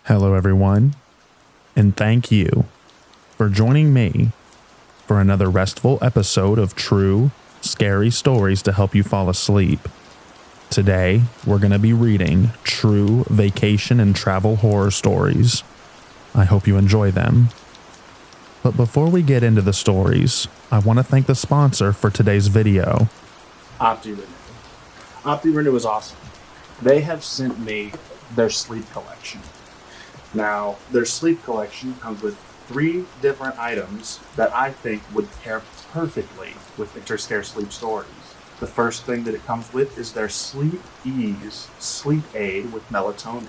Hello, everyone, and thank you for joining me for another restful episode of true, scary stories to help you fall asleep. Today, we're going to be reading true vacation and travel horror stories. I hope you enjoy them. But before we get into the stories, I want to thank the sponsor for today's video. OptiRenew. OptiRenew is awesome. They have sent me their sleep collection. Now, their sleep collection comes with 3 different items that I think would pair perfectly with Interscare sleep stories. The first thing that it comes with is their Sleep Ease sleep aid with melatonin.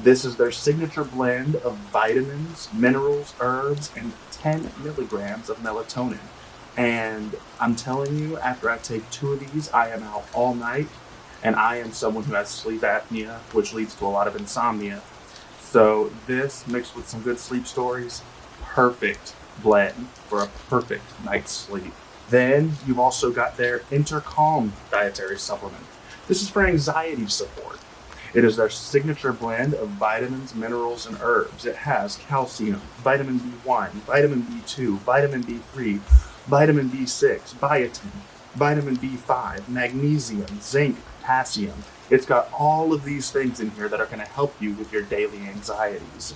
This is their signature blend of vitamins, minerals, herbs, and 10 milligrams of melatonin. And I'm telling you, after I take 2 of these, I am out all night. And I am someone who has sleep apnea, which leads to a lot of insomnia. So this, mixed with some good sleep stories, perfect blend for a perfect night's sleep. Then you've also got their Intercalm dietary supplement. This is for anxiety support. It is their signature blend of vitamins, minerals, and herbs. It has calcium, vitamin B1, vitamin B2, vitamin B3, vitamin B6, biotin, vitamin B5, magnesium, zinc, potassium. It's got all of these things in here that are going to help you with your daily anxieties.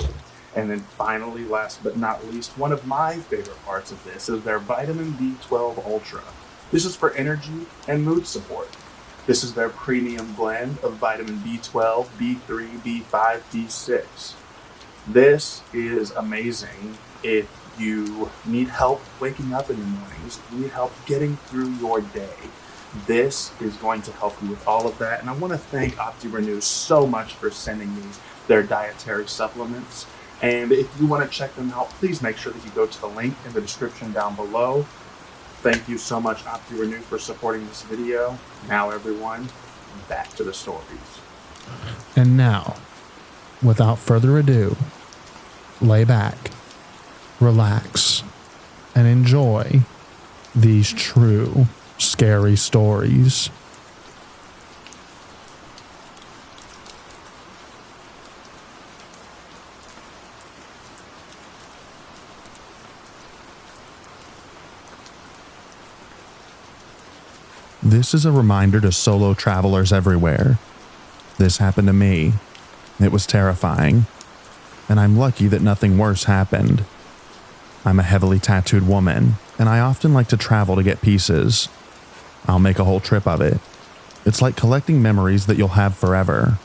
And then finally, last but not least, one of my favorite parts of this is their vitamin B12 Ultra. This is for energy and mood support. This is their premium blend of vitamin B12, B3, B5, B6. This is amazing if you need help waking up in the mornings, if you need help getting through your day. This is going to help you with all of that. And I want to thank OptiRenew so much for sending me their dietary supplements. And if you want to check them out, please make sure that you go to the link in the description down below. Thank you so much, OptiRenew, for supporting this video. Now, everyone, back to the stories. And now, without further ado, lay back, relax, and enjoy these true, scary stories. This is a reminder to solo travelers everywhere. This happened to me. It was terrifying, and I'm lucky that nothing worse happened. I'm a heavily tattooed woman, and I often like to travel to get pieces. I'll make a whole trip of it. It's like collecting memories that you'll have forever.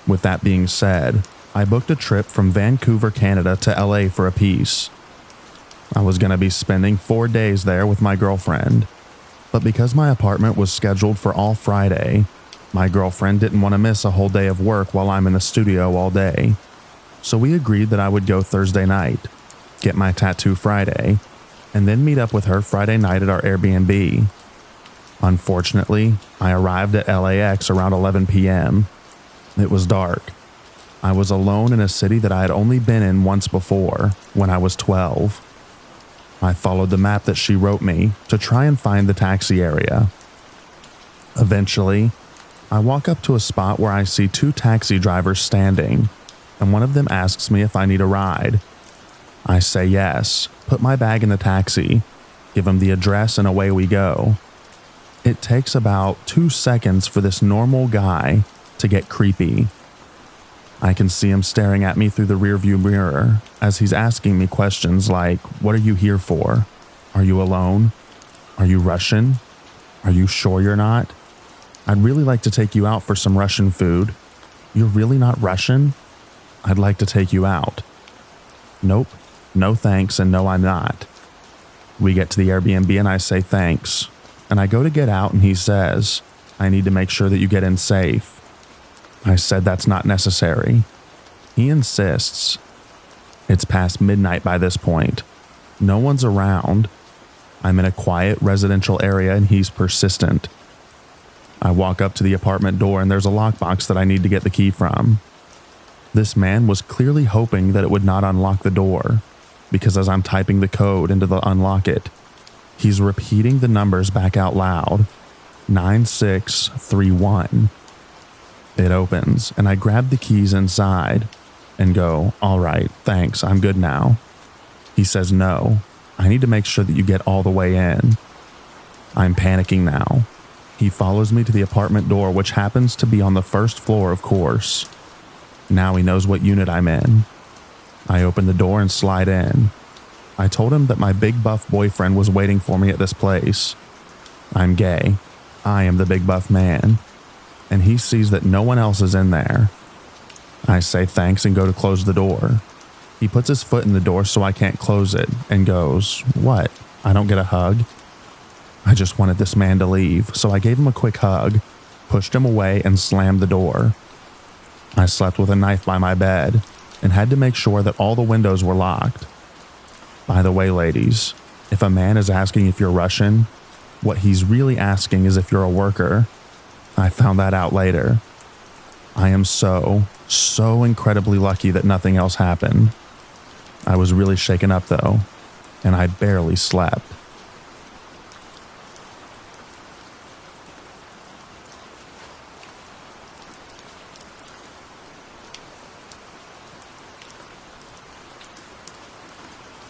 With that being said, I booked a trip from Vancouver, Canada to LA for a piece. I was going to be spending 4 days there with my girlfriend. But because my apartment was scheduled for all Friday, my girlfriend didn't want to miss a whole day of work while I'm in the studio all day. So we agreed that I would go Thursday night, get my tattoo Friday, and then meet up with her Friday night at our Airbnb. Unfortunately, I arrived at LAX around 11 p.m. It was dark. I was alone in a city that I had only been in once before, when I was 12. I followed the map that she wrote me to try and find the taxi area. Eventually, I walk up to a spot where I see 2 taxi drivers standing, and one of them asks me if I need a ride. I say yes, put my bag in the taxi, give him the address, and away we go. It takes about 2 seconds for this normal guy to get creepy. I can see him staring at me through the rearview mirror as he's asking me questions like, "What are you here for? Are you alone? Are you Russian? Are you sure you're not? I'd really like to take you out for some Russian food. You're really not Russian? I'd like to take you out." Nope, no thanks, and no I'm not. We get to the Airbnb and I say thanks, and I go to get out and he says, "I need to make sure that you get in safe." I said that's not necessary. He insists. It's past midnight by this point. No one's around. I'm in a quiet residential area and he's persistent. I walk up to the apartment door and there's a lockbox that I need to get the key from. This man was clearly hoping that it would not unlock the door, because as I'm typing the code into the unlock it, he's repeating the numbers back out loud. 9631. It opens, and I grab the keys inside, and go, "All right, thanks, I'm good now." He says, "No, I need to make sure that you get all the way in." I'm panicking now. He follows me to the apartment door, which happens to be on the first floor, of course. Now he knows what unit I'm in. I open the door and slide in. I told him that my big buff boyfriend was waiting for me at this place. I'm gay. I am the big buff man. And he sees that no one else is in there. I say thanks and go to close the door. He puts his foot in the door so I can't close it and goes, "What? I don't get a hug?" I just wanted this man to leave, so I gave him a quick hug, pushed him away, and slammed the door. I slept with a knife by my bed and had to make sure that all the windows were locked. By the way, ladies, if a man is asking if you're Russian, what he's really asking is if you're a worker. I found that out later. I am so incredibly lucky that nothing else happened. I was really shaken up though, and I barely slept.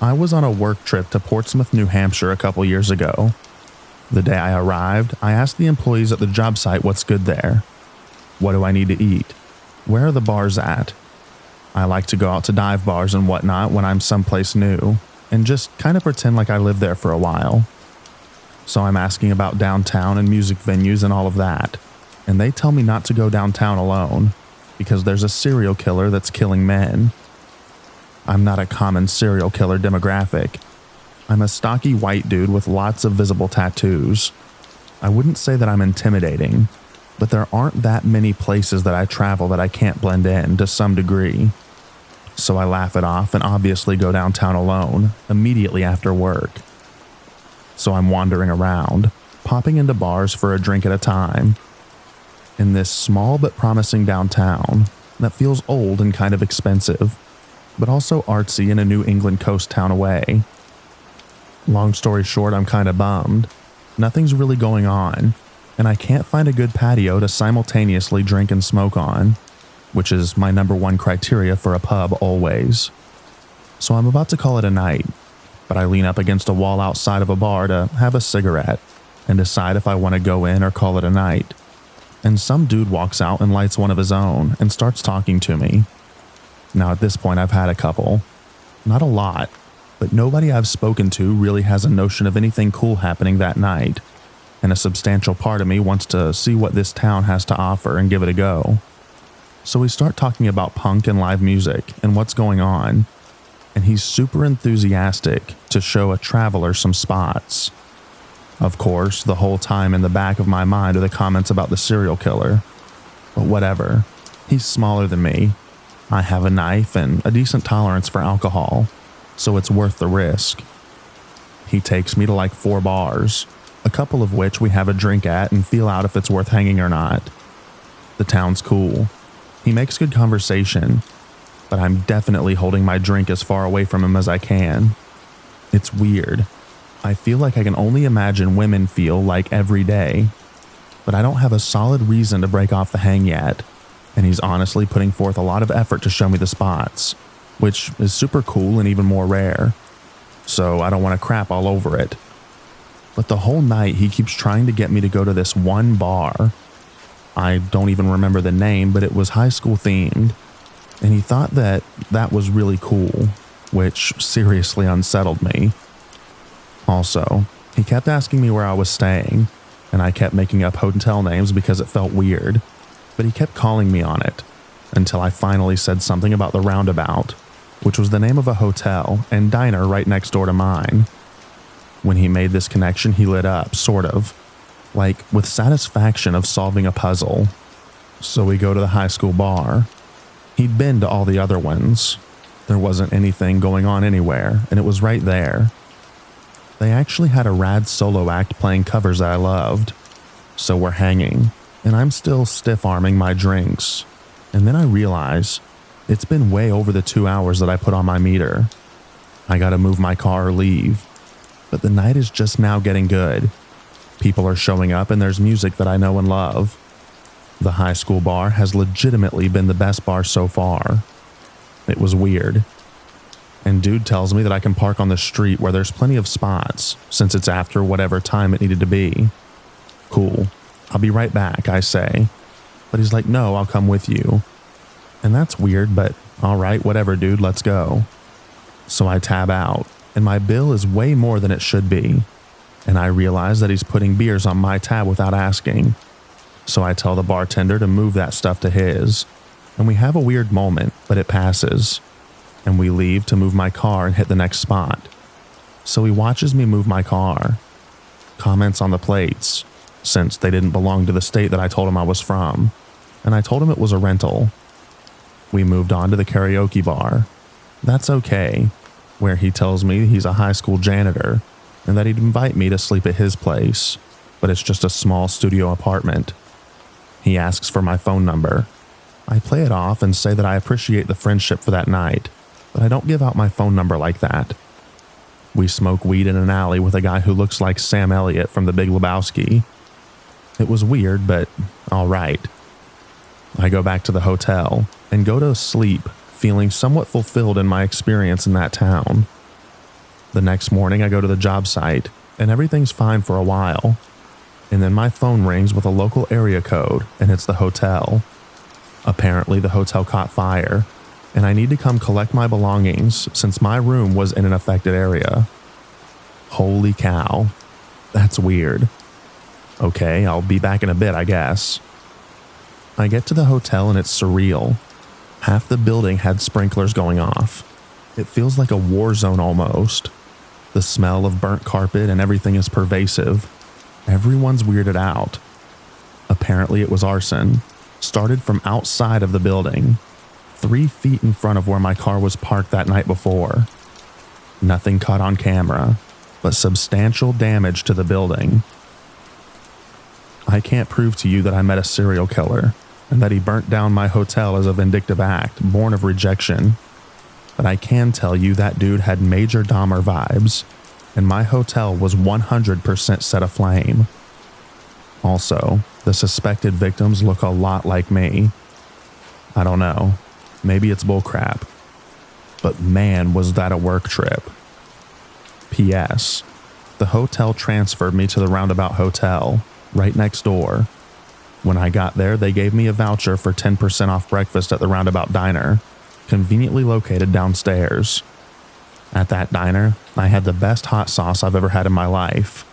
I was on a work trip to Portsmouth, New Hampshire a couple years ago. The day I arrived, I asked the employees at the job site what's good there. What do I need to eat? Where are the bars at? I like to go out to dive bars and whatnot when I'm someplace new, and just kind of pretend like I lived there for a while. So I'm asking about downtown and music venues and all of that, and they tell me not to go downtown alone, because there's a serial killer that's killing men. I'm not a common serial killer demographic. I'm a stocky white dude with lots of visible tattoos. I wouldn't say that I'm intimidating, but there aren't that many places that I travel that I can't blend in to some degree. So I laugh it off and obviously go downtown alone immediately after work. So I'm wandering around, popping into bars for a drink at a time. In this small but promising downtown that feels old and kind of expensive, but also artsy in a New England coast town away. Long story short, I'm kind of bummed. Nothing's really going on, and I can't find a good patio to simultaneously drink and smoke on, which is my number one criteria for a pub always. So I'm about to call it a night, but I lean up against a wall outside of a bar to have a cigarette and decide if I want to go in or call it a night. And some dude walks out and lights one of his own and starts talking to me. Now at this point I've had a couple. Not a lot, but nobody I've spoken to really has a notion of anything cool happening that night, and a substantial part of me wants to see what this town has to offer and give it a go. So we start talking about punk and live music and what's going on, and he's super enthusiastic to show a traveler some spots. Of course, the whole time in the back of my mind are the comments about the serial killer, but whatever. He's smaller than me. I have a knife and a decent tolerance for alcohol, so it's worth the risk. He takes me to like 4 bars, a couple of which we have a drink at and feel out if it's worth hanging or not. The town's cool. He makes good conversation, but I'm definitely holding my drink as far away from him as I can. It's weird. I feel like I can only imagine women feel like every day, but I don't have a solid reason to break off the hang yet. And he's honestly putting forth a lot of effort to show me the spots, which is super cool and even more rare. So I don't want to crap all over it. But the whole night he keeps trying to get me to go to this one bar. I don't even remember the name, but it was high school themed. And he thought that that was really cool, which seriously unsettled me. Also, he kept asking me where I was staying, and I kept making up hotel names because it felt weird. But he kept calling me on it, until I finally said something about the Roundabout, which was the name of a hotel and diner right next door to mine. When he made this connection, he lit up, sort of, like with satisfaction of solving a puzzle. So we go to the high school bar. He'd been to all the other ones. There wasn't anything going on anywhere, and it was right there. They actually had a rad solo act playing covers that I loved. So we're hanging, and I'm still stiff-arming my drinks. And then I realize it's been way over the 2 hours that I put on my meter. I gotta move my car or leave. But the night is just now getting good. People are showing up and there's music that I know and love. The high school bar has legitimately been the best bar so far. It was weird. And dude tells me that I can park on the street where there's plenty of spots, since it's after whatever time it needed to be. Cool. I'll be right back, I say. But he's like, no, I'll come with you. And that's weird, but all right, whatever, dude, let's go. So I tab out, and my bill is way more than it should be. And I realize that he's putting beers on my tab without asking. So I tell the bartender to move that stuff to his. And we have a weird moment, but it passes. And we leave to move my car and hit the next spot. So he watches me move my car. Comments on the plates, since they didn't belong to the state that I told him I was from. And I told him it was a rental. We moved on to the karaoke bar. That's okay, where he tells me he's a high school janitor and that he'd invite me to sleep at his place, but it's just a small studio apartment. He asks for my phone number. I play it off and say that I appreciate the friendship for that night, but I don't give out my phone number like that. We smoke weed in an alley with a guy who looks like Sam Elliott from The Big Lebowski. It was weird, but all right. I go back to the hotel and go to sleep, feeling somewhat fulfilled in my experience in that town. The next morning I go to the job site and everything's fine for a while. And then my phone rings with a local area code and it's the hotel. Apparently the hotel caught fire and I need to come collect my belongings since my room was in an affected area. Holy cow. That's weird. Okay, I'll be back in a bit, I guess. I get to the hotel and it's surreal. Half the building had sprinklers going off. It feels like a war zone almost. The smell of burnt carpet and everything is pervasive. Everyone's weirded out. Apparently it was arson. Started from outside of the building, 3 feet in front of where my car was parked that night before. Nothing caught on camera, but substantial damage to the building. I can't prove to you that I met a serial killer and that he burnt down my hotel as a vindictive act born of rejection. But I can tell you that dude had major Dahmer vibes, and my hotel was 100% set aflame. Also, the suspected victims look a lot like me. I don't know, maybe it's bullcrap. But man, was that a work trip. P.S. The hotel transferred me to the Roundabout Hotel, right next door. When I got there, they gave me a voucher for 10% off breakfast at the Roundabout Diner, conveniently located downstairs. At that diner, I had the best hot sauce I've ever had in my life.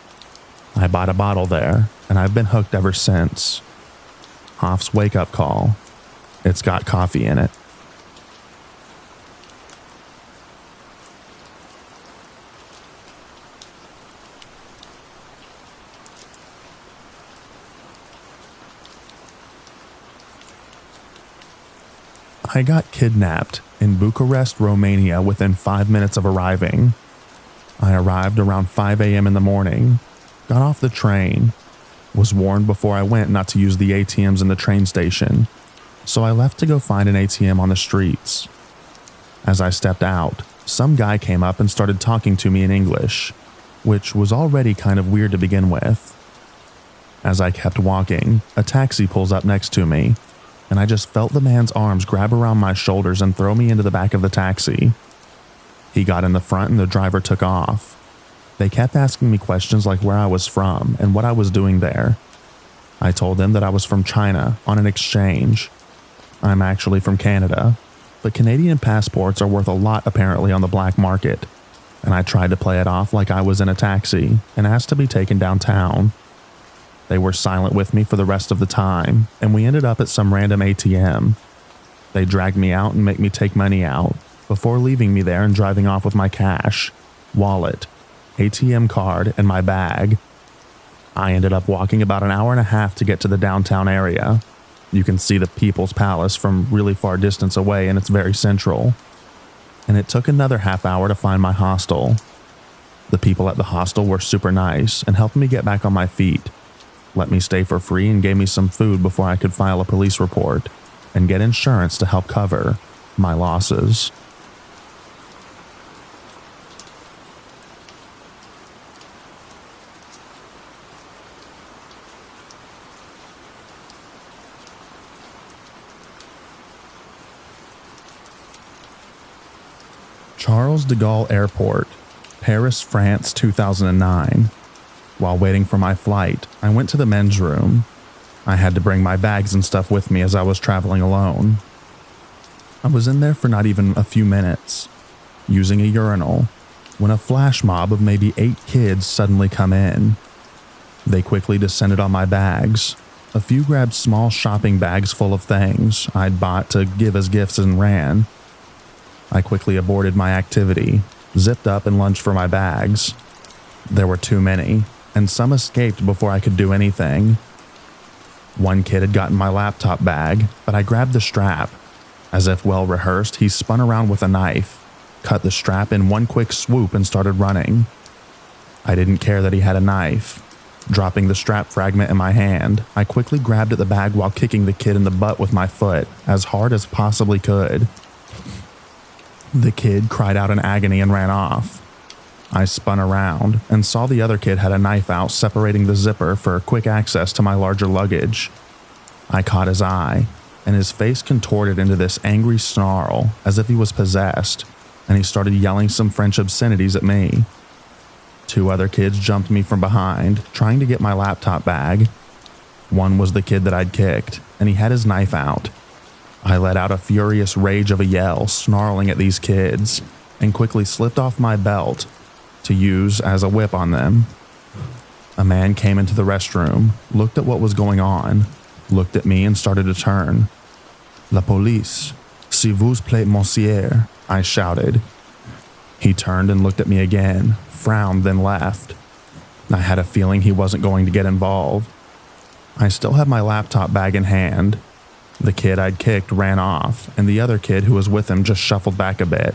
I bought a bottle there, and I've been hooked ever since. Hoff's wake-up call. It's got coffee in it. I got kidnapped in Bucharest, Romania within 5 minutes of arriving. I arrived around 5 a.m. in the morning, got off the train, was warned before I went not to use the ATMs in the train station, so I left to go find an ATM on the streets. As I stepped out, some guy came up and started talking to me in English, which was already kind of weird to begin with. As I kept walking, a taxi pulls up next to me, and I just felt the man's arms grab around my shoulders and throw me into the back of the taxi. He got in the front and the driver took off. They kept asking me questions like where I was from and what I was doing there. I told them that I was from China on an exchange. I'm actually from Canada, but Canadian passports are worth a lot apparently on the black market, and I tried to play it off like I was in a taxi and asked to be taken downtown. They were silent with me for the rest of the time, and we ended up at some random ATM. They dragged me out and made me take money out, before leaving me there and driving off with my cash, wallet, ATM card, and my bag. I ended up walking about an hour and a half to get to the downtown area. You can see the People's Palace from really far distance away, and it's very central. And it took another half hour to find my hostel. The people at the hostel were super nice and helped me get back on my feet. Let me stay for free and gave me some food before I could file a police report and get insurance to help cover my losses. Charles de Gaulle Airport, Paris, France, 2009. While waiting for my flight, I went to the men's room. I had to bring my bags and stuff with me as I was traveling alone. I was in there for not even a few minutes, using a urinal, when a flash mob of maybe 8 kids suddenly come in. They quickly descended on my bags. A few grabbed small shopping bags full of things I'd bought to give as gifts and ran. I quickly aborted my activity, zipped up and lunged for my bags. There were too many, and some escaped before I could do anything. One kid had gotten my laptop bag, but I grabbed the strap. As if well rehearsed, he spun around with a knife, cut the strap in one quick swoop and started running. I didn't care that he had a knife. Dropping the strap fragment in my hand, I quickly grabbed at the bag while kicking the kid in the butt with my foot as hard as possibly could. The kid cried out in agony and ran off. I spun around and saw the other kid had a knife out separating the zipper for quick access to my larger luggage. I caught his eye, and his face contorted into this angry snarl as if he was possessed, and he started yelling some French obscenities at me. 2 other kids jumped me from behind, trying to get my laptop bag. One was the kid that I'd kicked, and he had his knife out. I let out a furious rage of a yell, snarling at these kids, and quickly slipped off my belt to use as a whip on them. A man came into the restroom, looked at what was going on, looked at me and started to turn. "La police, s'il vous plaît, monsieur," I shouted. He turned and looked at me again, frowned, then left. I had a feeling he wasn't going to get involved. I still had my laptop bag in hand. The kid I'd kicked ran off, and the other kid who was with him just shuffled back a bit,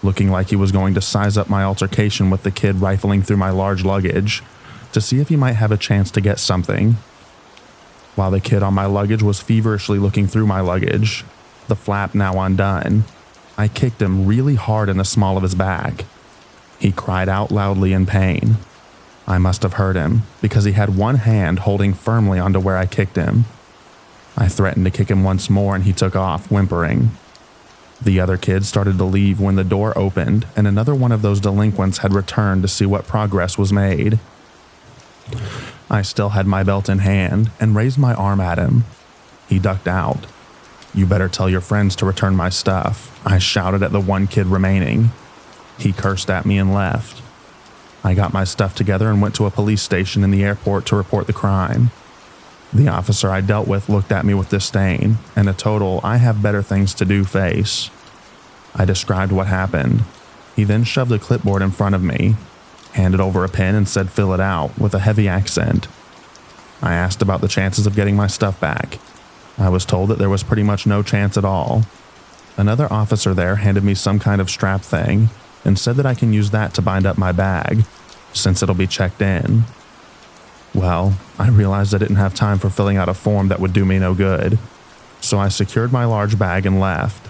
looking like he was going to size up my altercation with the kid rifling through my large luggage to see if he might have a chance to get something. While the kid on my luggage was feverishly looking through my luggage, the flap now undone, I kicked him really hard in the small of his back. He cried out loudly in pain. I must have heard him, because he had one hand holding firmly onto where I kicked him. I threatened to kick him once more and he took off, whimpering. The other kid started to leave when the door opened and another one of those delinquents had returned to see what progress was made. I still had my belt in hand and raised my arm at him. He ducked out. "You better tell your friends to return my stuff," I shouted at the one kid remaining. He cursed at me and left. I got my stuff together and went to a police station in the airport to report the crime. The officer I dealt with looked at me with disdain and a total "I have better things to do" face. I described what happened. He then shoved a clipboard in front of me, handed over a pen and said fill it out with a heavy accent. I asked about the chances of getting my stuff back. I was told that there was pretty much no chance at all. Another officer there handed me some kind of strap thing and said that I can use that to bind up my bag, since it'll be checked in. Well, I realized I didn't have time for filling out a form that would do me no good, so I secured my large bag and left.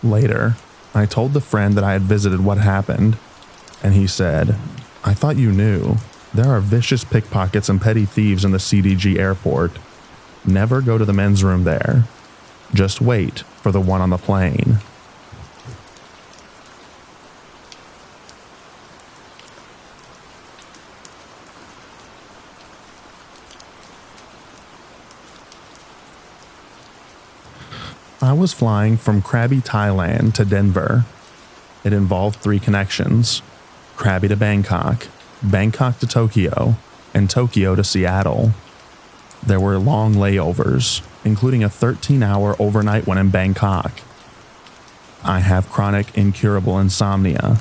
Later, I told the friend that I had visited what happened, and he said, "I thought you knew. There are vicious pickpockets and petty thieves in the CDG airport. Never go to the men's room there. Just wait for the one on the plane." I was flying from Krabi, Thailand to Denver. It involved 3 connections: Krabi to Bangkok, Bangkok to Tokyo, and Tokyo to Seattle. There were long layovers, including a 13-hour overnight one in Bangkok. I have chronic incurable insomnia.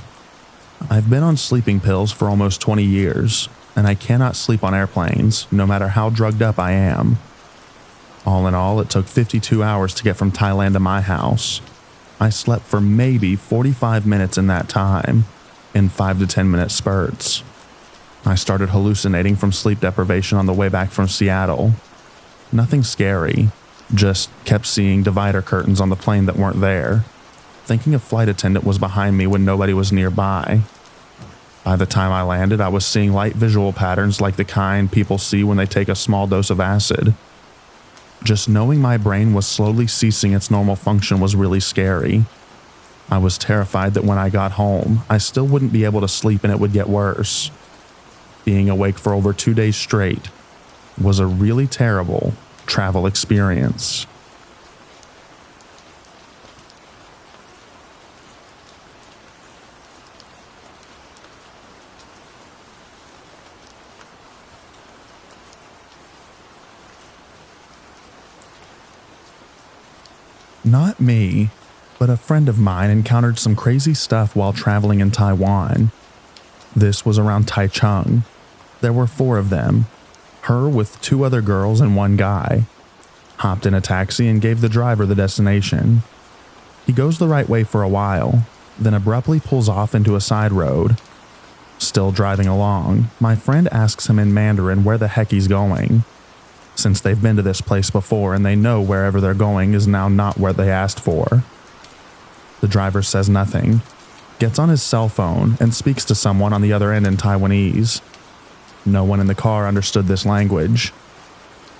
I've been on sleeping pills for almost 20 years, and I cannot sleep on airplanes, no matter how drugged up I am. All in all, it took 52 hours to get from Thailand to my house. I slept for maybe 45 minutes in that time, in 5 to 10 minute spurts. I started hallucinating from sleep deprivation on the way back from Seattle. Nothing scary, just kept seeing divider curtains on the plane that weren't there, thinking a flight attendant was behind me when nobody was nearby. By the time I landed, I was seeing light visual patterns like the kind people see when they take a small dose of acid. Just knowing my brain was slowly ceasing its normal function was really scary. I was terrified that when I got home, I still wouldn't be able to sleep and it would get worse. Being awake for over 2 days straight was a really terrible travel experience. Not me, but a friend of mine encountered some crazy stuff while traveling in Taiwan. This was around Taichung. There were 4 of them, her with 2 other girls and 1 guy. Hopped in a taxi and gave the driver the destination. He goes the right way for a while, then abruptly pulls off into a side road. Still driving along, my friend asks him in Mandarin where the heck he's going. Since they've been to this place before and they know wherever they're going is now not where they asked for. The driver says nothing, gets on his cell phone and speaks to someone on the other end in Taiwanese. No one in the car understood this language.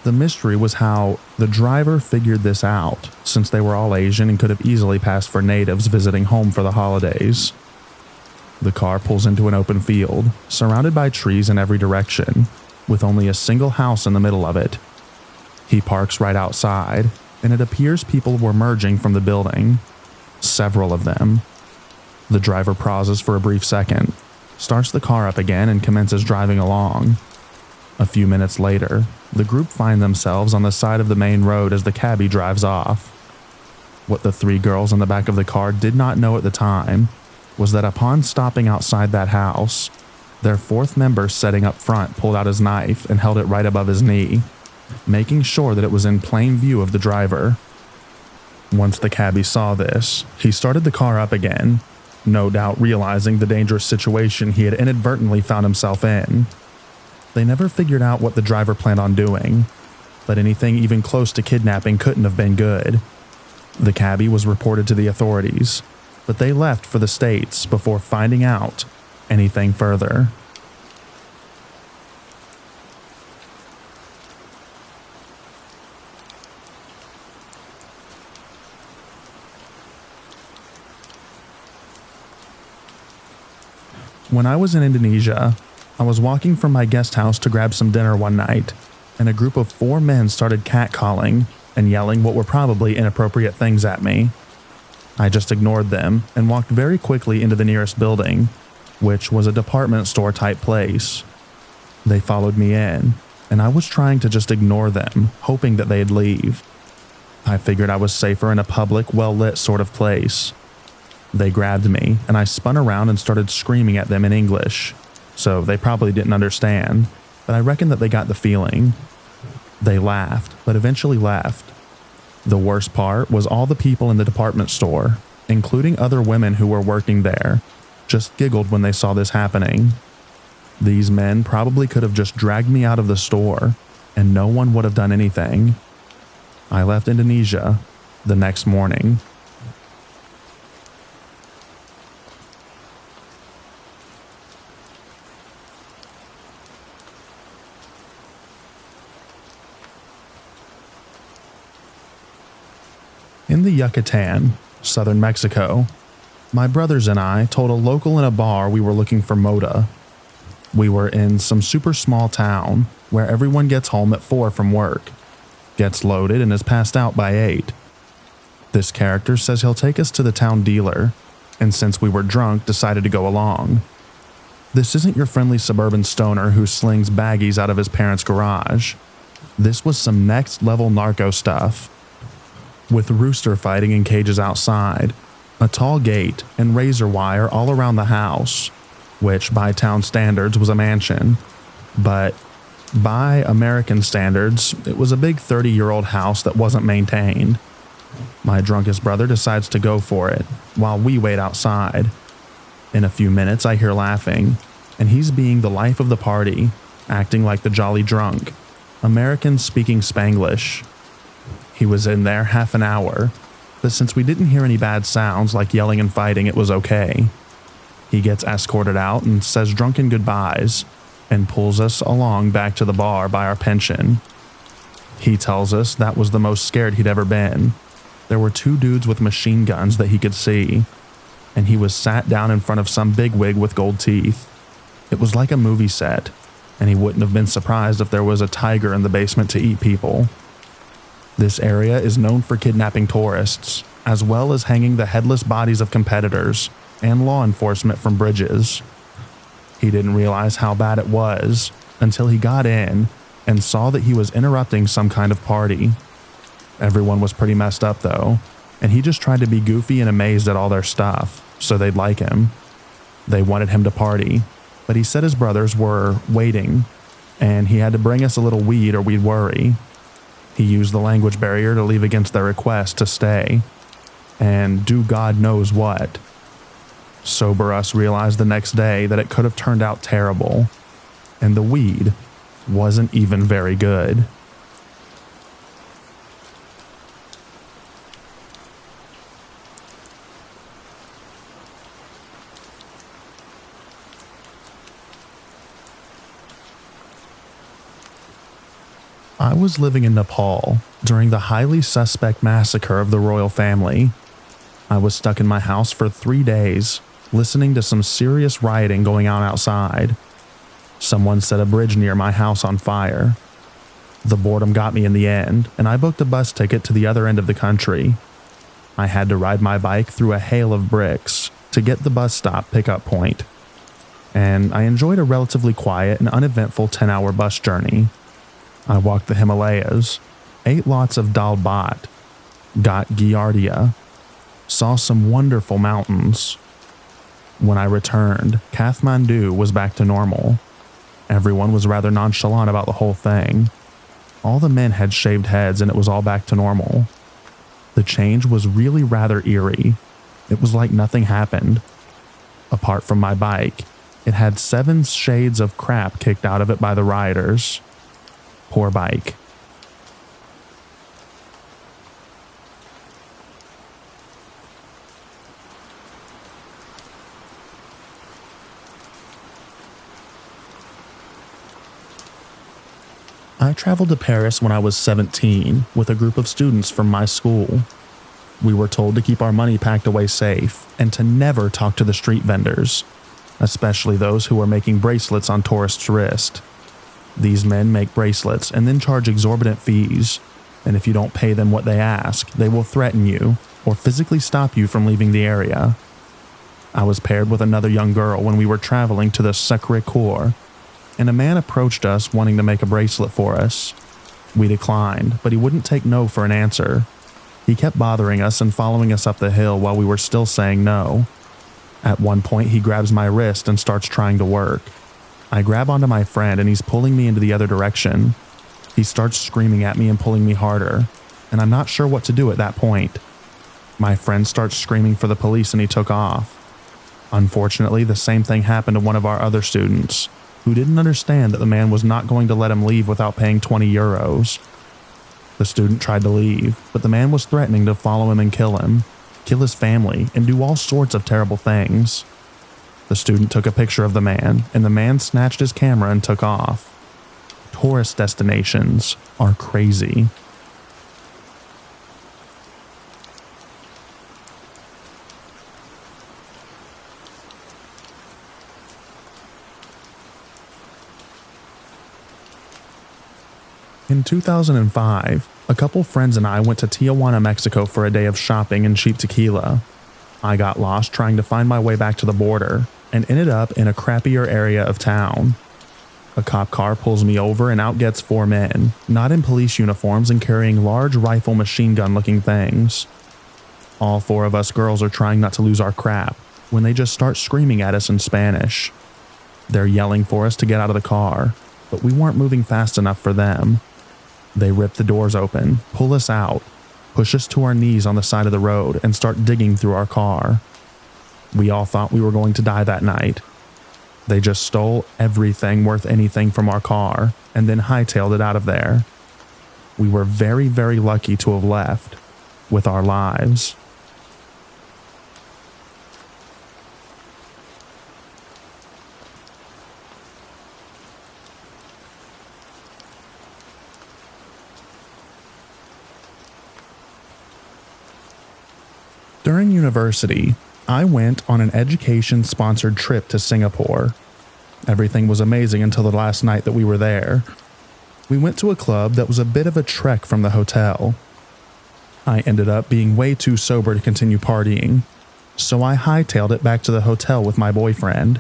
The mystery was how the driver figured this out, since they were all Asian and could have easily passed for natives visiting home for the holidays. The car pulls into an open field, surrounded by trees in every direction, with only a single house in the middle of it. He parks right outside, and it appears people were merging from the building. Several of them. The driver pauses for a brief second, starts the car up again and commences driving along. A few minutes later, the group find themselves on the side of the main road as the cabbie drives off. What the 3 girls in the back of the car did not know at the time was that upon stopping outside that house, their 4th member sitting up front pulled out his knife and held it right above his knee, making sure that it was in plain view of the driver. Once the cabbie saw this, he started the car up again, no doubt realizing the dangerous situation he had inadvertently found himself in. They never figured out what the driver planned on doing, but anything even close to kidnapping couldn't have been good. The cabbie was reported to the authorities, but they left for the States before finding out anything further. When I was in Indonesia, I was walking from my guest house to grab some dinner one night, and a group of 4 men started catcalling and yelling what were probably inappropriate things at me. I just ignored them and walked very quickly into the nearest building, which was a department store type place. They followed me in, and I was trying to just ignore them, hoping that they'd leave. I figured I was safer in a public, well-lit sort of place. They grabbed me, and I spun around and started screaming at them in English, so they probably didn't understand, but I reckon that they got the feeling. They laughed, but eventually left. The worst part was all the people in the department store, including other women who were working there, just giggled when they saw this happening. These men probably could have just dragged me out of the store, and no one would have done anything. I left Indonesia the next morning. In the Yucatan, southern Mexico, my brothers and I told a local in a bar we were looking for moda. We were in some super small town where everyone gets home at 4 from work, gets loaded and is passed out by 8. This character says he'll take us to the town dealer, and since we were drunk, decided to go along. This isn't your friendly suburban stoner who slings baggies out of his parents' garage. This was some next level narco stuff. With rooster fighting in cages outside, a tall gate, and razor wire all around the house, which by town standards was a mansion, but by American standards, it was a big 30-year-old house that wasn't maintained. My drunkest brother decides to go for it, while we wait outside. In a few minutes, I hear laughing, and he's being the life of the party, acting like the jolly drunk, American speaking Spanglish. He was in there half an hour, but since we didn't hear any bad sounds like yelling and fighting, it was okay. He gets escorted out and says drunken goodbyes, and pulls us along back to the bar by our pension. He tells us that was the most scared he'd ever been. There were 2 dudes with machine guns that he could see, and he was sat down in front of some bigwig with gold teeth. It was like a movie set, and he wouldn't have been surprised if there was a tiger in the basement to eat people. This area is known for kidnapping tourists, as well as hanging the headless bodies of competitors and law enforcement from bridges. He didn't realize how bad it was until he got in and saw that he was interrupting some kind of party. Everyone was pretty messed up though, and he just tried to be goofy and amazed at all their stuff, so they'd like him. They wanted him to party, but he said his brothers were waiting, and he had to bring us a little weed or we'd worry. He used the language barrier to leave against their request to stay, and do God knows what. Sober us realized the next day that it could have turned out terrible, and the weed wasn't even very good. I was living in Nepal during the highly suspect massacre of the royal family. I was stuck in my house for 3 days, listening to some serious rioting going on outside. Someone set a bridge near my house on fire. The boredom got me in the end, and I booked a bus ticket to the other end of the country. I had to ride my bike through a hail of bricks to get the bus stop pickup point, and I enjoyed a relatively quiet and uneventful 10-hour bus journey. I walked the Himalayas, ate lots of dal bhat, got giardia, saw some wonderful mountains. When I returned, Kathmandu was back to normal. Everyone was rather nonchalant about the whole thing. All the men had shaved heads and it was all back to normal. The change was really rather eerie. It was like nothing happened. Apart from my bike, it had 7 shades of crap kicked out of it by the rioters. Poor bike. I traveled to Paris when I was 17 with a group of students from my school. We were told to keep our money packed away safe and to never talk to the street vendors, especially those who were making bracelets on tourists' wrists. These men make bracelets and then charge exorbitant fees, and if you don't pay them what they ask, they will threaten you or physically stop you from leaving the area. I was paired with another young girl when we were traveling to the Sacré-Cœur, and a man approached us wanting to make a bracelet for us. We declined, but he wouldn't take no for an answer. He kept bothering us and following us up the hill while we were still saying no. At one point, he grabs my wrist and starts trying to work. I grab onto my friend and he's pulling me into the other direction. He starts screaming at me and pulling me harder, and I'm not sure what to do at that point. My friend starts screaming for the police and he took off. Unfortunately, the same thing happened to one of our other students, who didn't understand that the man was not going to let him leave without paying 20 euros. The student tried to leave, but the man was threatening to follow him and kill his family, and do all sorts of terrible things. The student took a picture of the man, and the man snatched his camera and took off. Tourist destinations are crazy. In 2005, a couple friends and I went to Tijuana, Mexico for a day of shopping and cheap tequila. I got lost trying to find my way back to the border and ended up in a crappier area of town. A cop car pulls me over and out gets 4 men, not in police uniforms and carrying large rifle machine gun looking things. All 4 of us girls are trying not to lose our crap when they just start screaming at us in Spanish. They're yelling for us to get out of the car, but we weren't moving fast enough for them. They rip the doors open, pull us out, push us to our knees on the side of the road, and start digging through our car. We all thought we were going to die that night. They just stole everything worth anything from our car and then hightailed it out of there. We were very, very lucky to have left with our lives. During university, I went on an education-sponsored trip to Singapore. Everything was amazing until the last night that we were there. We went to a club that was a bit of a trek from the hotel. I ended up being way too sober to continue partying, so I hightailed it back to the hotel with my boyfriend.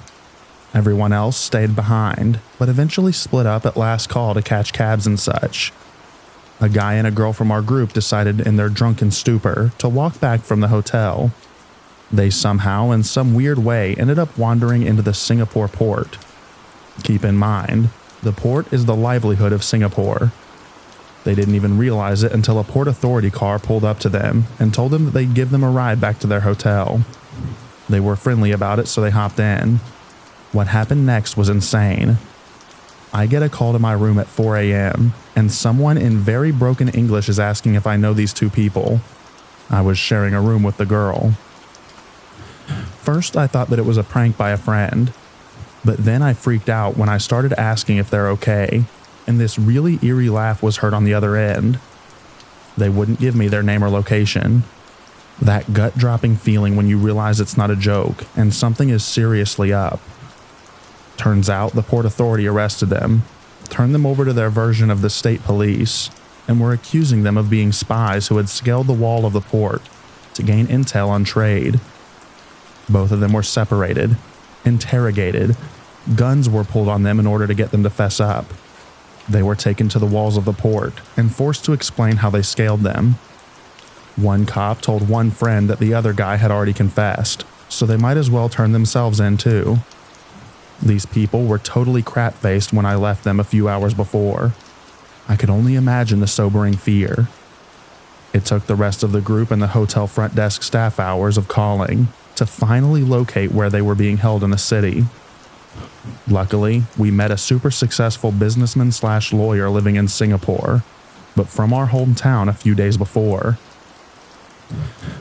Everyone else stayed behind, but eventually split up at last call to catch cabs and such. A guy and a girl from our group decided in their drunken stupor to walk back from the hotel. They somehow, in some weird way, ended up wandering into the Singapore port. Keep in mind, the port is the livelihood of Singapore. They didn't even realize it until a port authority car pulled up to them and told them that they'd give them a ride back to their hotel. They were friendly about it, so they hopped in. What happened next was insane. I get a call to my room at 4 a.m., and someone in very broken English is asking if I know these two people. I was sharing a room with the girl. First, I thought that it was a prank by a friend, but then I freaked out when I started asking if they're okay, and this really eerie laugh was heard on the other end. They wouldn't give me their name or location. That gut-dropping feeling when you realize it's not a joke and something is seriously up. Turns out the port authority arrested them, turned them over to their version of the state police, and were accusing them of being spies who had scaled the wall of the port to gain intel on trade. Both of them were separated, interrogated, guns were pulled on them in order to get them to fess up. They were taken to the walls of the port and forced to explain how they scaled them. One cop told one friend that the other guy had already confessed, so they might as well turn themselves in too. These people were totally crap-faced when I left them a few hours before. I could only imagine the sobering fear. It took the rest of the group and the hotel front desk staff hours of calling to finally locate where they were being held in the city. Luckily, we met a super successful businessman/lawyer living in Singapore, but from our hometown a few days before.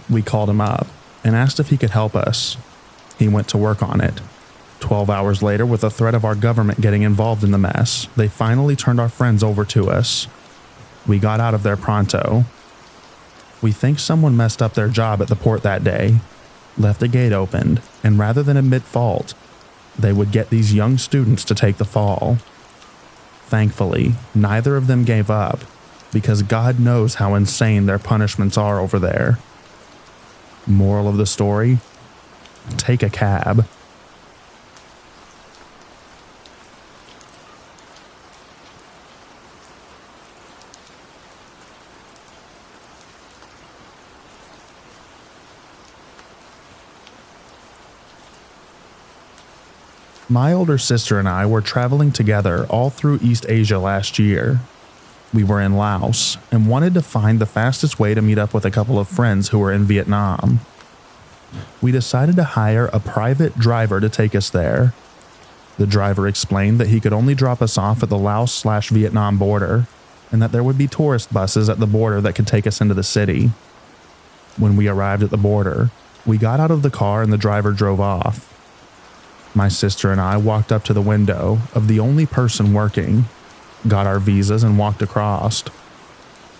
We called him up and asked if he could help us. He went to work on it. 12 hours later, with the threat of our government getting involved in the mess, they finally turned our friends over to us. We got out of there pronto. We think someone messed up their job at the port that day, left a gate opened, and rather than admit fault, they would get these young students to take the fall. Thankfully, neither of them gave up, because God knows how insane their punishments are over there. Moral of the story? Take a cab. My older sister and I were traveling together all through East Asia last year. We were in Laos and wanted to find the fastest way to meet up with a couple of friends who were in Vietnam. We decided to hire a private driver to take us there. The driver explained that he could only drop us off at the Laos/Vietnam border, and that there would be tourist buses at the border that could take us into the city. When we arrived at the border, we got out of the car and the driver drove off. My sister and I walked up to the window of the only person working, got our visas and walked across.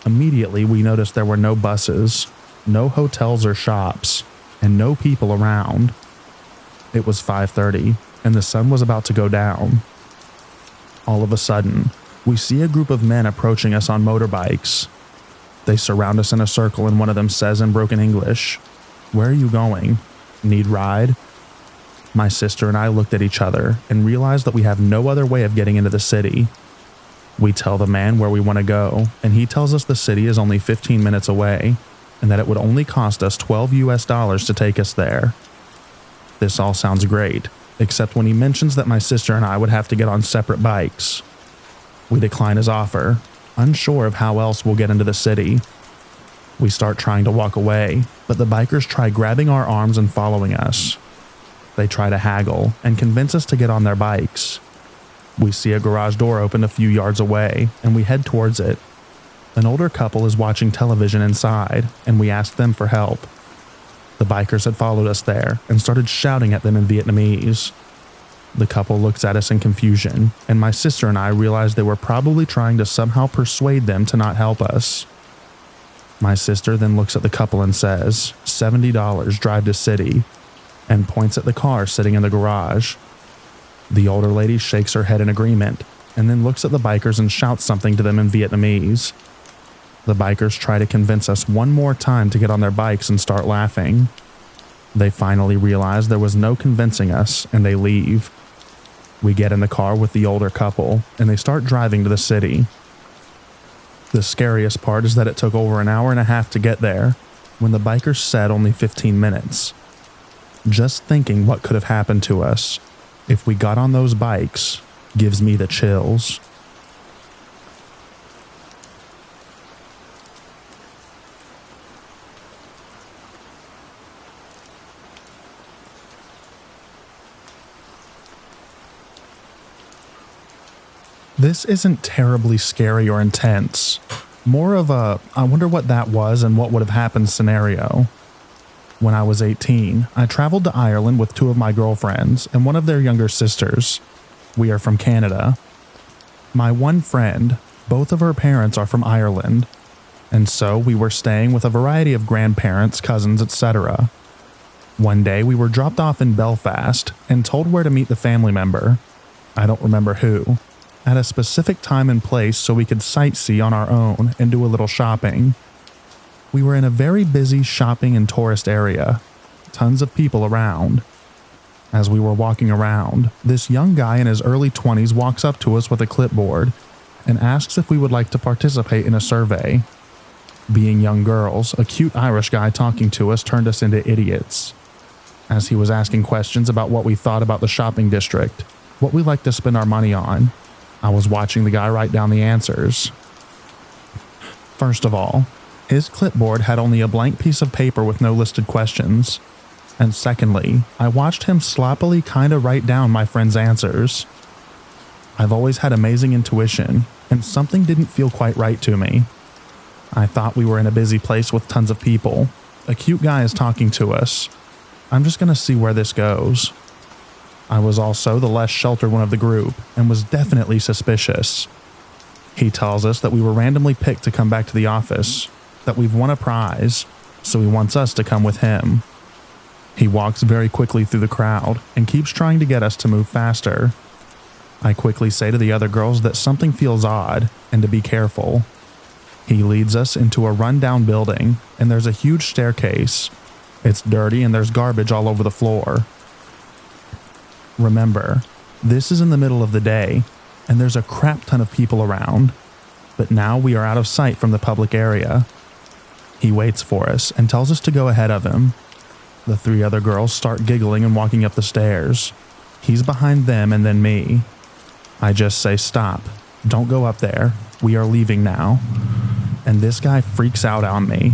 Immediately, we noticed there were no buses, no hotels or shops, and no people around. It was 5:30, and the sun was about to go down. All of a sudden, we see a group of men approaching us on motorbikes. They surround us in a circle, and one of them says in broken English, "Where are you going? Need ride?" My sister and I looked at each other and realized that we have no other way of getting into the city. We tell the man where we want to go, and he tells us the city is only 15 minutes away, and that it would only cost us $12 to take us there. This all sounds great, except when he mentions that my sister and I would have to get on separate bikes. We decline his offer, unsure of how else we'll get into the city. We start trying to walk away, but the bikers try grabbing our arms and following us. They try to haggle and convince us to get on their bikes. We see a garage door open a few yards away, and we head towards it. An older couple is watching television inside, and we ask them for help. The bikers had followed us there and started shouting at them in Vietnamese. The couple looks at us in confusion, and my sister and I realized they were probably trying to somehow persuade them to not help us. My sister then looks at the couple and says, $70 drive to city, and points at the car sitting in the garage. The older lady shakes her head in agreement and then looks at the bikers and shouts something to them in Vietnamese. The bikers try to convince us one more time to get on their bikes and start laughing. They finally realize there was no convincing us and they leave. We get in the car with the older couple and they start driving to the city. The scariest part is that it took over an hour and a half to get there, when the bikers said only 15 minutes. Just thinking what could have happened to us if we got on those bikes gives me the chills. This isn't terribly scary or intense. More of a, I wonder what that was and what would have happened scenario. When I was 18, I traveled to Ireland with two of my girlfriends and one of their younger sisters. We are from Canada. My one friend, both of her parents are from Ireland, and so we were staying with a variety of grandparents, cousins, etc. One day we were dropped off in Belfast and told where to meet the family member, I don't remember who, at a specific time and place so we could sightsee on our own and do a little shopping. We were in a very busy shopping and tourist area, tons of people around. As we were walking around, this young guy in his early 20s walks up to us with a clipboard and asks if we would like to participate in a survey. Being young girls, a cute Irish guy talking to us turned us into idiots. As he was asking questions about what we thought about the shopping district, what we like to spend our money on, I was watching the guy write down the answers. First of all, his clipboard had only a blank piece of paper with no listed questions. And secondly, I watched him sloppily kinda write down my friend's answers. I've always had amazing intuition, and something didn't feel quite right to me. I thought we were in a busy place with tons of people. A cute guy is talking to us. I'm just gonna see where this goes. I was also the less sheltered one of the group and was definitely suspicious. He tells us that we were randomly picked to come back to the office, that we've won a prize, so he wants us to come with him. He walks very quickly through the crowd and keeps trying to get us to move faster. I quickly say to the other girls that something feels odd and to be careful. He leads us into a rundown building and there's a huge staircase. It's dirty and there's garbage all over the floor. Remember, this is in the middle of the day, and there's a crap ton of people around, but now we are out of sight from the public area. He waits for us and tells us to go ahead of him. The three other girls start giggling and walking up the stairs. He's behind them and then me. I just say, stop, don't go up there, we are leaving now. And this guy freaks out on me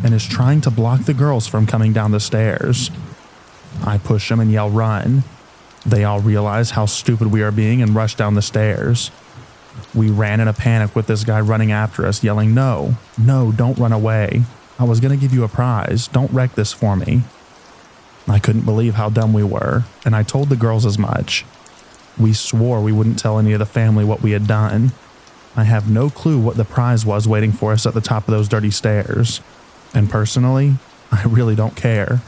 and is trying to block the girls from coming down the stairs. I push him and yell, run. They all realize how stupid we are being and rush down the stairs. We ran in a panic with this guy running after us, yelling, no, don't run away. I was going to give you a prize. Don't wreck this for me. I couldn't believe how dumb we were, and I told the girls as much. We swore we wouldn't tell any of the family what we had done. I have no clue what the prize was waiting for us at the top of those dirty stairs. And personally, I really don't care.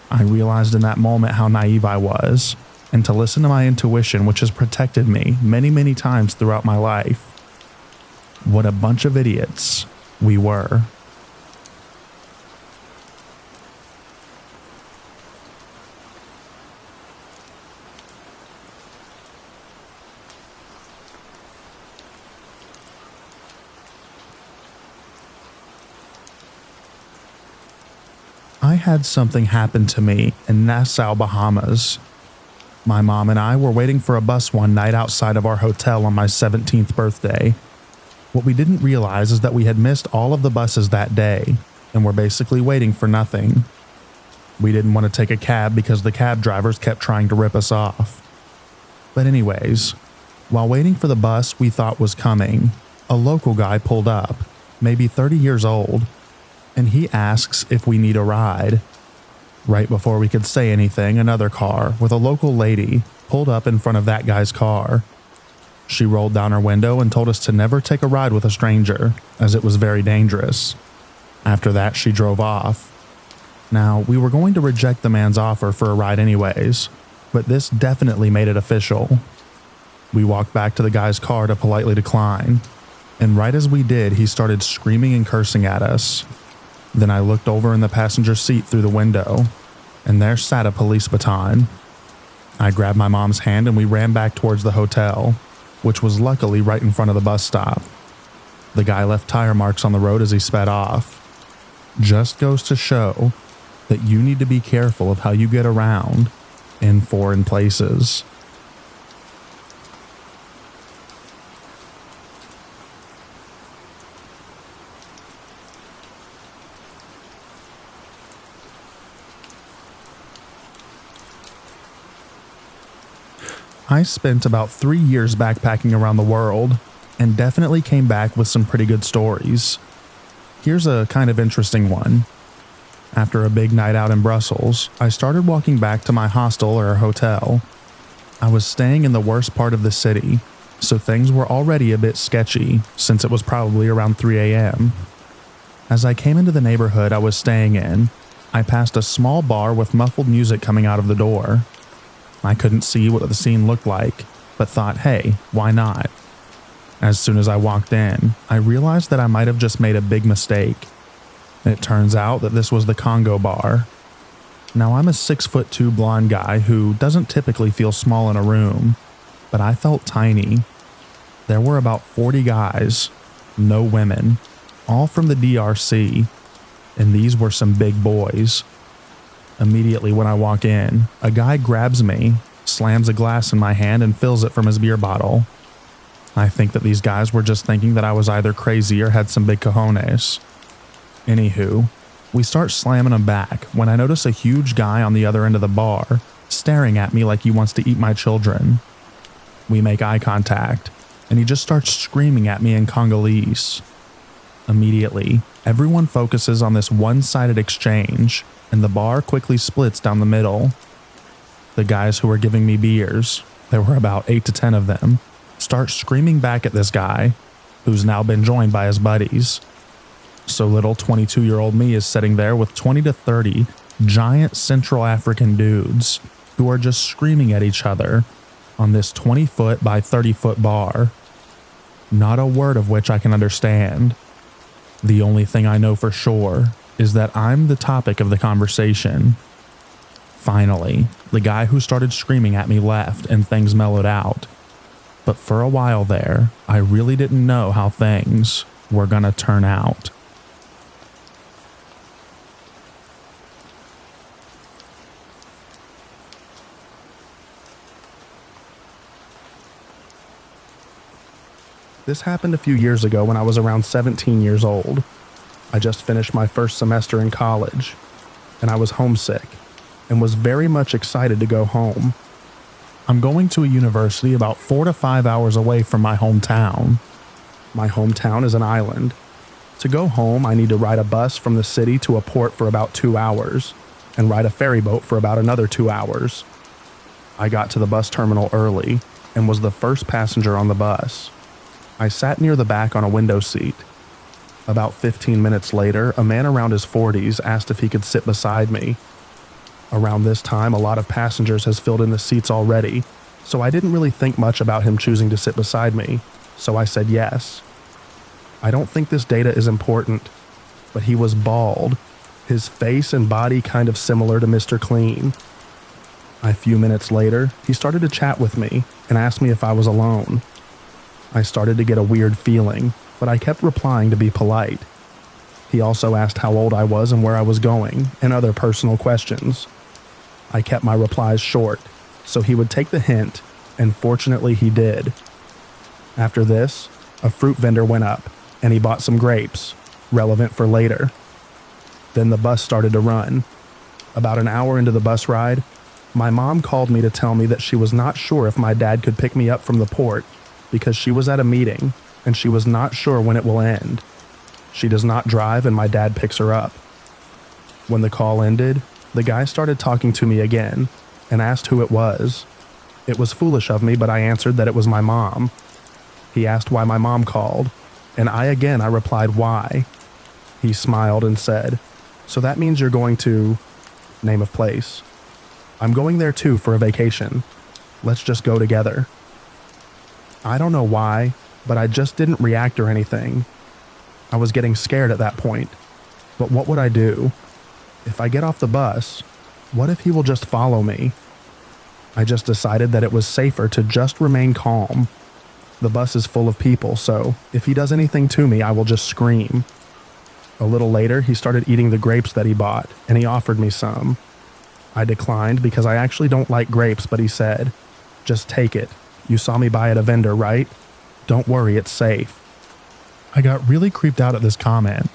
I realized in that moment how naive I was, and to listen to my intuition, which has protected me many, many times throughout my life. What a bunch of idiots we were. I had something happen to me in Nassau, Bahamas. My mom and I were waiting for a bus one night outside of our hotel on my 17th birthday. What we didn't realize is that we had missed all of the buses that day and were basically waiting for nothing. We didn't want to take a cab because the cab drivers kept trying to rip us off. But anyways, while waiting for the bus we thought was coming, a local guy pulled up, maybe 30 years old, and he asks if we need a ride. Right before we could say anything, another car with a local lady pulled up in front of that guy's car. She rolled down her window and told us to never take a ride with a stranger, as it was very dangerous. After that, she drove off. Now, we were going to reject the man's offer for a ride anyways, but this definitely made it official. We walked back to the guy's car to politely decline, and right as we did, he started screaming and cursing at us. Then I looked over in the passenger seat through the window, and there sat a police baton. I grabbed my mom's hand and we ran back towards the hotel, which was luckily right in front of the bus stop. The guy left tire marks on the road as he sped off. Just goes to show that you need to be careful of how you get around in foreign places. I spent about 3 years backpacking around the world and definitely came back with some pretty good stories. Here's a kind of interesting one. After a big night out in Brussels, I started walking back to my hostel or hotel. I was staying in the worst part of the city, so things were already a bit sketchy since it was probably around 3 a.m. As I came into the neighborhood I was staying in, I passed a small bar with muffled music coming out of the door. I couldn't see what the scene looked like, but thought, hey, why not? As soon as I walked in, I realized that I might have just made a big mistake. It turns out that this was the Congo bar. Now, I'm a 6'2" blonde guy who doesn't typically feel small in a room, but I felt tiny. There were about 40 guys, no women, all from the DRC, and these were some big boys. Immediately when I walk in, a guy grabs me, slams a glass in my hand, and fills it from his beer bottle. I think that these guys were just thinking that I was either crazy or had some big cojones. Anywho, we start slamming them back when I notice a huge guy on the other end of the bar staring at me like he wants to eat my children. We make eye contact, and he just starts screaming at me in Congolese. Immediately, everyone focuses on this one-sided exchange, and the bar quickly splits down the middle. The guys who were giving me beers, there were about 8 to 10 of them, start screaming back at this guy, who's now been joined by his buddies. So little 22-year-old me is sitting there with 20 to 30 giant Central African dudes who are just screaming at each other on this 20-foot by 30-foot bar. Not a word of which I can understand. The only thing I know for sure is that I'm the topic of the conversation. Finally, the guy who started screaming at me left and things mellowed out. But for a while there, I really didn't know how things were gonna turn out. This happened a few years ago when I was around 17 years old. I just finished my first semester in college, and I was homesick and was very much excited to go home. I'm going to a university about 4 to 5 hours away from my hometown. My hometown is an island. To go home, I need to ride a bus from the city to a port for about 2 hours and ride a ferry boat for about another 2 hours. I got to the bus terminal early and was the first passenger on the bus. I sat near the back on a window seat. About 15 minutes later, a man around his 40s asked if he could sit beside me. Around this time, a lot of passengers has filled in the seats already, so I didn't really think much about him choosing to sit beside me, so I said yes. I don't think this data is important, but he was bald, his face and body kind of similar to Mr. Clean. A few minutes later, he started to chat with me and asked me if I was alone. I started to get a weird feeling, but I kept replying to be polite. He also asked how old I was and where I was going, and other personal questions. I kept my replies short, so he would take the hint, and fortunately he did. After this, a fruit vendor went up, and he bought some grapes, relevant for later. Then the bus started to run. About an hour into the bus ride, my mom called me to tell me that she was not sure if my dad could pick me up from the port because she was at a meeting, and she was not sure when it will end. She does not drive, and my dad picks her up. When the call ended, the guy started talking to me again and asked who it was. It was foolish of me, but I answered that it was my mom. He asked why my mom called, and I replied why. He smiled and said, So that means you're going to name of place. I'm going there too for a vacation. Let's just go together. I don't know why, but I just didn't react or anything. I was getting scared at that point. But what would I do? If I get off the bus, what if he will just follow me? I just decided that it was safer to just remain calm. The bus is full of people, so if he does anything to me, I will just scream. A little later, he started eating the grapes that he bought, and he offered me some. I declined because I actually don't like grapes, but he said, "Just take it. You saw me buy at a vendor, right? Don't worry, it's safe." I got really creeped out at this comment,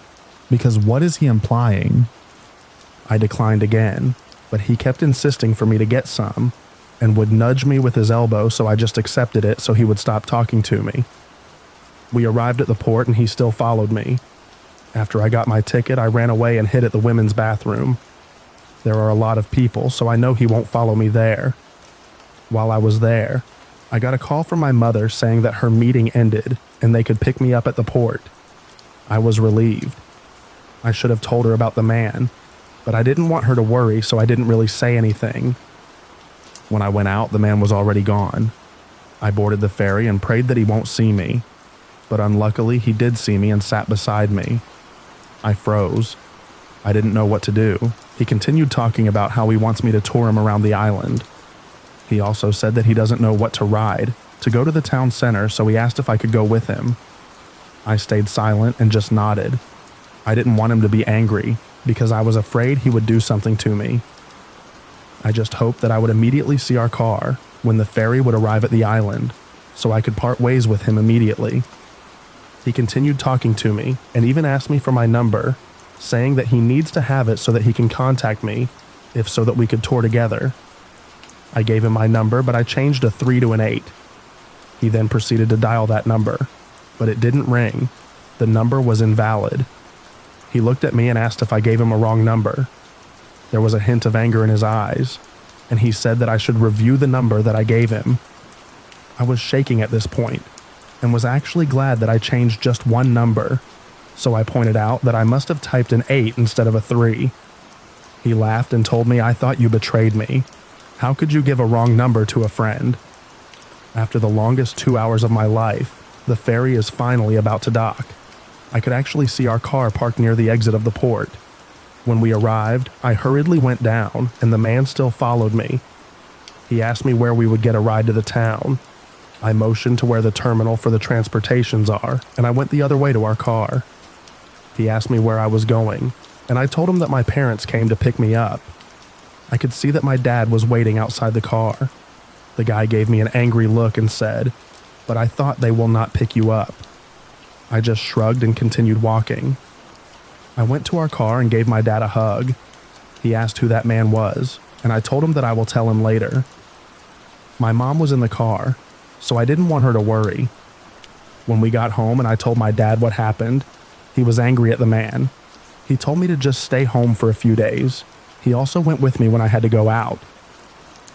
because what is he implying? I declined again, but he kept insisting for me to get some, and would nudge me with his elbow, so I just accepted it so he would stop talking to me. We arrived at the port and he still followed me. After I got my ticket, I ran away and hid at the women's bathroom. There are a lot of people, so I know he won't follow me there. While I was there, I got a call from my mother saying that her meeting ended and they could pick me up at the port. I was relieved. I should have told her about the man, but I didn't want her to worry, so I didn't really say anything. When I went out, the man was already gone. I boarded the ferry and prayed that he won't see me, but unluckily he did see me and sat beside me. I froze. I didn't know what to do. He continued talking about how he wants me to tour him around the island. He also said that he doesn't know what to ride, to go to the town center, so he asked if I could go with him. I stayed silent and just nodded. I didn't want him to be angry, because I was afraid he would do something to me. I just hoped that I would immediately see our car when the ferry would arrive at the island, so I could part ways with him immediately. He continued talking to me and even asked me for my number, saying that he needs to have it so that he can contact me, if so that we could tour together. I gave him my number, but I changed a 3 to an 8. He then proceeded to dial that number, but it didn't ring. The number was invalid. He looked at me and asked if I gave him a wrong number. There was a hint of anger in his eyes, and he said that I should review the number that I gave him. I was shaking at this point, and was actually glad that I changed just one number, so I pointed out that I must have typed an 8 instead of a 3. He laughed and told me, "I thought you betrayed me. How could you give a wrong number to a friend?" After the longest 2 hours of my life, the ferry is finally about to dock. I could actually see our car parked near the exit of the port. When we arrived, I hurriedly went down, and the man still followed me. He asked me where we would get a ride to the town. I motioned to where the terminal for the transportations are, and I went the other way to our car. He asked me where I was going, and I told him that my parents came to pick me up. I could see that my dad was waiting outside the car. The guy gave me an angry look and said, "But I thought they will not pick you up." I just shrugged and continued walking. I went to our car and gave my dad a hug. He asked who that man was, and I told him that I will tell him later. My mom was in the car, so I didn't want her to worry. When we got home and I told my dad what happened, he was angry at the man. He told me to just stay home for a few days. He also went with me when I had to go out.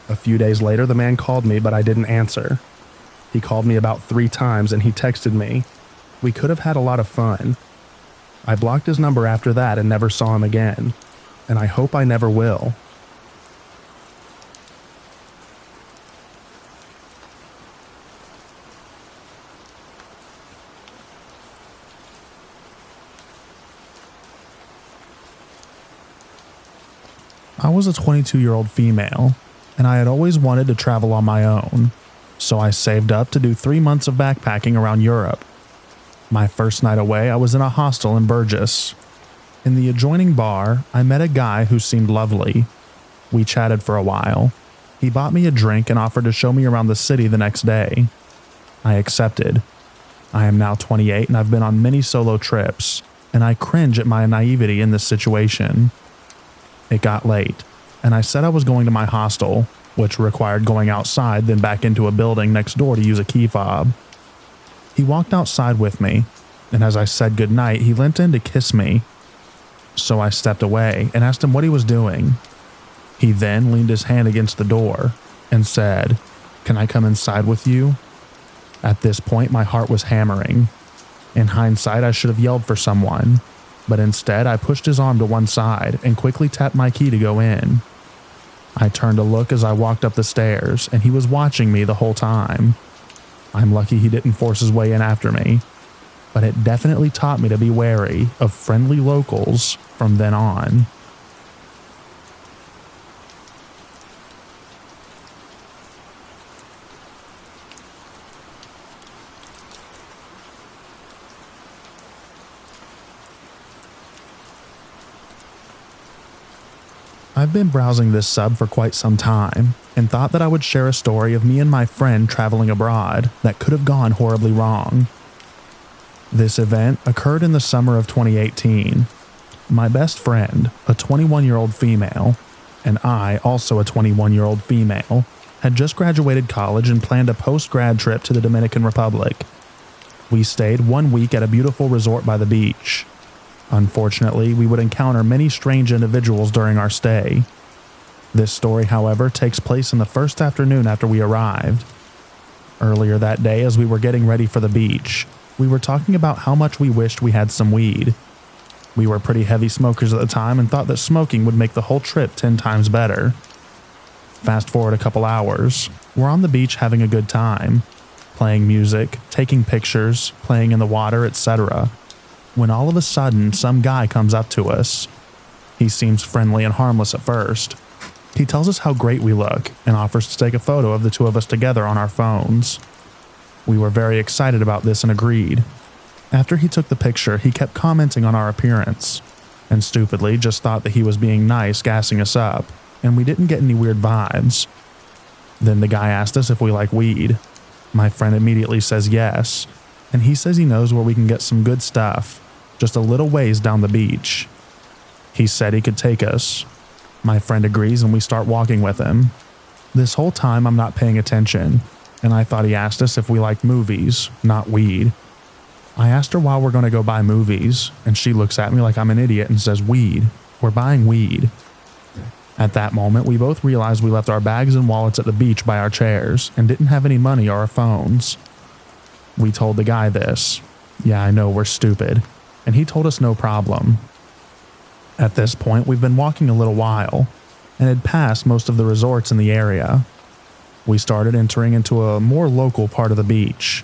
A few days later, the man called me, but I didn't answer. He called me about 3 times and he texted me. We could have had a lot of fun. I blocked his number after that and never saw him again, and I hope I never will. I was a 22-year-old female, and I had always wanted to travel on my own, so I saved up to do 3 months of backpacking around Europe. My first night away, I was in a hostel in Burgess. In the adjoining bar, I met a guy who seemed lovely. We chatted for a while. He bought me a drink and offered to show me around the city the next day. I accepted. I am now 28 and I've been on many solo trips, and I cringe at my naivety in this situation. It got late, and I said I was going to my hostel, which required going outside then back into a building next door to use a key fob. He walked outside with me, and as I said goodnight, he leant in to kiss me. So I stepped away and asked him what he was doing. He then leaned his hand against the door and said, "Can I come inside with you?" At this point, my heart was hammering. In hindsight, I should have yelled for someone, but instead I pushed his arm to one side and quickly tapped my key to go in. I turned to look as I walked up the stairs, and he was watching me the whole time. I'm lucky he didn't force his way in after me, but it definitely taught me to be wary of friendly locals from then on. I've been browsing this sub for quite some time and thought that I would share a story of me and my friend traveling abroad that could have gone horribly wrong. This event occurred in the summer of 2018. My best friend, a 21-year-old female, and I, also a 21-year-old female, had just graduated college and planned a post-grad trip to the Dominican Republic. We stayed 1 week at a beautiful resort by the beach. Unfortunately, we would encounter many strange individuals during our stay. This story, however, takes place in the first afternoon after we arrived. Earlier that day, as we were getting ready for the beach, we were talking about how much we wished we had some weed. We were pretty heavy smokers at the time and thought that smoking would make the whole trip 10 times better. Fast forward a couple hours, we're on the beach having a good time, playing music, taking pictures, playing in the water, etc., when all of a sudden some guy comes up to us. He seems friendly and harmless at first. He tells us how great we look and offers to take a photo of the two of us together on our phones. We were very excited about this and agreed. After he took the picture, he kept commenting on our appearance, and stupidly just thought that he was being nice, gassing us up, and we didn't get any weird vibes. Then the guy asked us if we like weed. My friend immediately says yes, and he says he knows where we can get some good stuff, just a little ways down the beach. He said he could take us. My friend agrees and we start walking with him. This whole time I'm not paying attention, and I thought he asked us if we liked movies, not weed. I asked her why we're going to go buy movies, and she looks at me like I'm an idiot and says, "Weed. We're buying weed." At that moment, we both realized we left our bags and wallets at the beach by our chairs and didn't have any money or our phones. We told the guy this. Yeah, I know, we're stupid. And he told us no problem. At this point, we've been walking a little while and had passed most of the resorts in the area. We started entering into a more local part of the beach.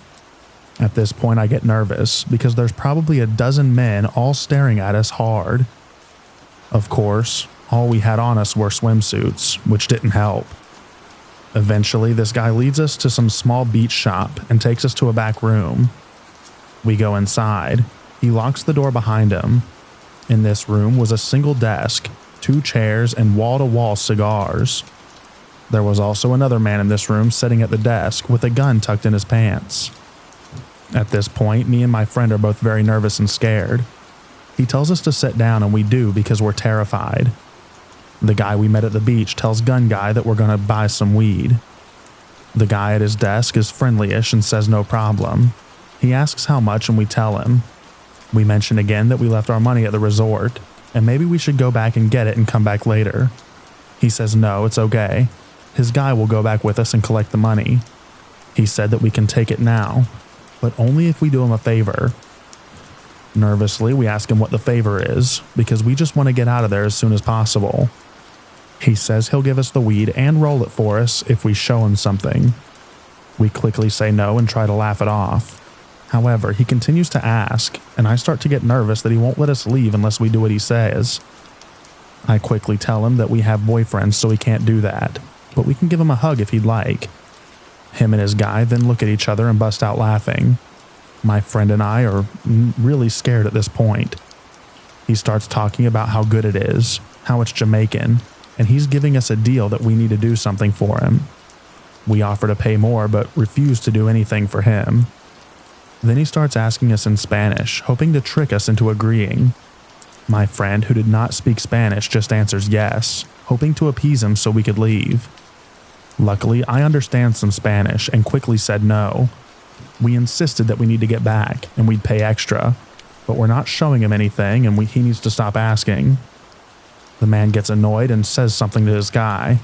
At this point, I get nervous because there's probably a dozen men all staring at us hard. Of course, all we had on us were swimsuits, which didn't help. Eventually, this guy leads us to some small beach shop and takes us to a back room. We go inside. He locks the door behind him. In this room was a single desk, 2 chairs, and wall-to-wall cigars. There was also another man in this room sitting at the desk with a gun tucked in his pants. At this point, me and my friend are both very nervous and scared. He tells us to sit down, and we do because we're terrified. The guy we met at the beach tells Gun Guy that we're going to buy some weed. The guy at his desk is friendly-ish and says no problem. He asks how much and we tell him. We mention again that we left our money at the resort, and maybe we should go back and get it and come back later. He says no, it's okay. His guy will go back with us and collect the money. He said that we can take it now, but only if we do him a favor. Nervously, we ask him what the favor is, because we just want to get out of there as soon as possible. He says he'll give us the weed and roll it for us if we show him something. We quickly say no and try to laugh it off. However, he continues to ask, and I start to get nervous that he won't let us leave unless we do what he says. I quickly tell him that we have boyfriends, so we can't do that, but we can give him a hug if he'd like. Him and his guy then look at each other and bust out laughing. My friend and I are really scared at this point. He starts talking about how good it is, how it's Jamaican, and he's giving us a deal that we need to do something for him. We offer to pay more, but refuse to do anything for him. Then he starts asking us in Spanish, hoping to trick us into agreeing. My friend, who did not speak Spanish, just answers yes, hoping to appease him so we could leave. Luckily, I understand some Spanish and quickly said no. We insisted that we need to get back and we'd pay extra, but we're not showing him anything and he needs to stop asking. The man gets annoyed and says something to his guy.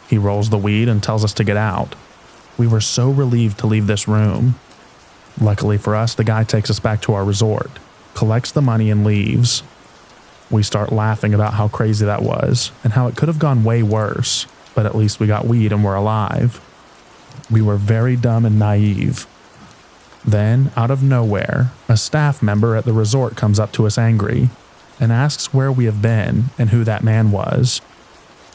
He rolls the weed and tells us to get out. We were so relieved to leave this room. Luckily for us, the guy takes us back to our resort, collects the money and leaves. We start laughing about how crazy that was and how it could have gone way worse, but at least we got weed and we're alive. We were very dumb and naive. Then, out of nowhere, a staff member at the resort comes up to us angry and asks where we have been and who that man was.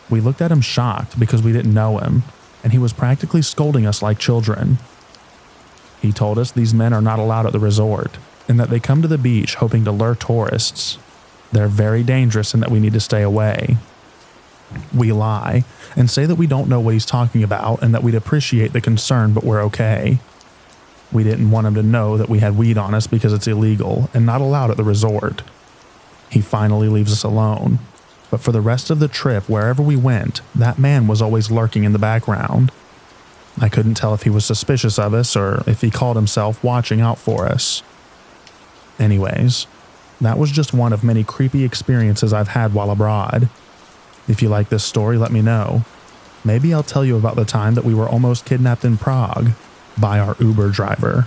We looked at him shocked because we didn't know him, and he was practically scolding us like children. He told us these men are not allowed at the resort and that they come to the beach hoping to lure tourists. They're very dangerous and that we need to stay away. We lie and say that we don't know what he's talking about and that we'd appreciate the concern, but we're okay. We didn't want him to know that we had weed on us because it's illegal and not allowed at the resort. He finally leaves us alone, but for the rest of the trip, wherever we went, that man was always lurking in the background. I couldn't tell if he was suspicious of us or if he called himself watching out for us. Anyways, that was just one of many creepy experiences I've had while abroad. If you like this story, let me know. Maybe I'll tell you about the time that we were almost kidnapped in Prague by our Uber driver.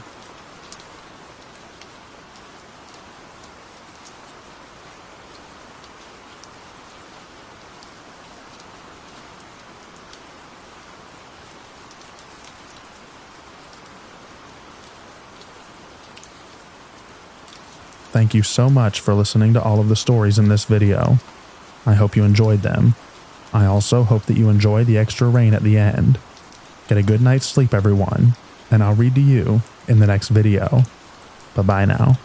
Thank you so much for listening to all of the stories in this video. I hope you enjoyed them. I also hope that you enjoy the extra rain at the end. Get a good night's sleep, everyone, and I'll read to you in the next video. Bye-bye now.